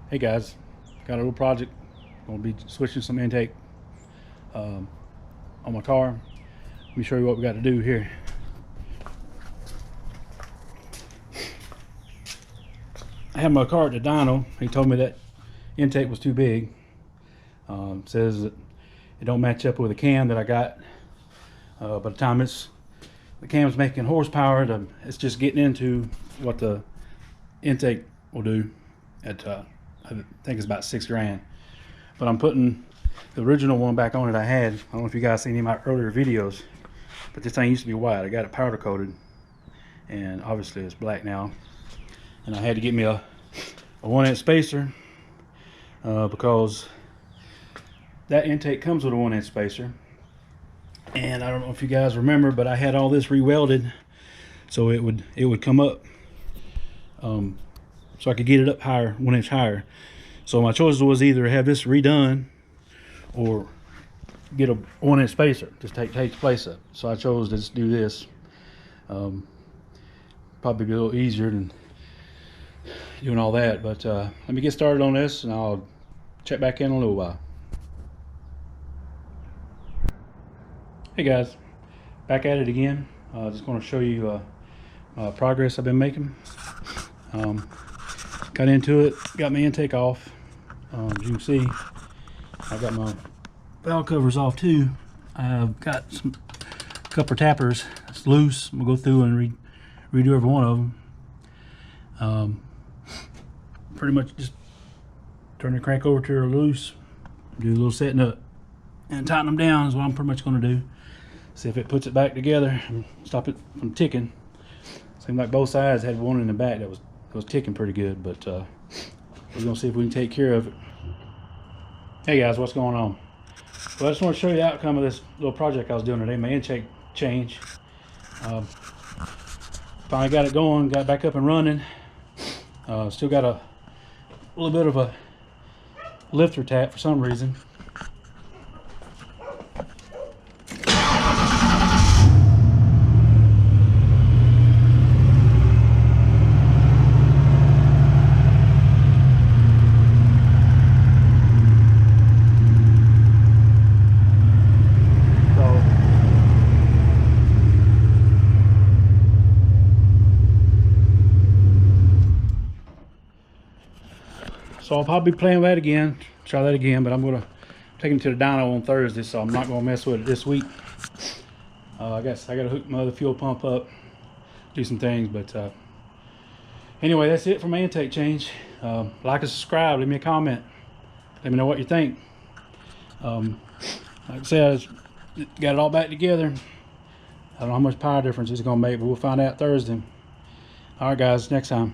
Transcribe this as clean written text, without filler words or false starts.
Hey guys, got a little project. Gonna be switching some intake on my car. Let me show you what we got to do here. I had my car at the dyno. He told me that intake was too big. Says that it don't match up with the cam that I got. By the time the cam's making horsepower, it's just getting into what the intake will do at I think it's about $6 grand. But I'm putting the original one back on that I had. I don't know if you guys seen any of my earlier videos, but this thing used to be white. I got it powder coated, and obviously it's black now. And I had to get me a 1-inch spacer because that intake comes with a 1-inch spacer. And I don't know if you guys remember, but I had all this re-welded so it would come up, so I could get it up higher, 1 inch higher. So my choice was either have this redone or get a 1-inch spacer, just take the place up. So I chose to just do this. Probably be a little easier than doing all that, but let me get started on this and I'll check back in a little while. Hey guys, back at it again. Just going to show you progress I've been making. Got into it, got my intake off. As you can see, I got my valve covers off too. I've got some couple tappers. It's loose. We'll go through and redo every one of them. Pretty much just turn the crank over to her loose, do a little setting up, and tighten them down is what I'm pretty much going to do. See if it puts it back together and stop it from ticking. Seemed like both sides had one in the back that was ticking pretty good, but we're gonna see if we can take care of it. Hey guys, what's going on? Well, I just want to show you the outcome of this little project I was doing today, my intake change. Finally got it going, got it back up and running. Still got a little bit of a lifter tap for some reason. So I'll probably be playing with that again, try that again, but I'm gonna take him to the dyno on Thursday, so I'm not gonna mess with it this week. I guess I gotta hook my other fuel pump up, do some things, but anyway, that's it for my intake change. Like and subscribe, leave me a comment, let me know what you think. Like I said, I got it all back together. I don't know how much power difference it's gonna make, but we'll find out Thursday. All right guys, next time.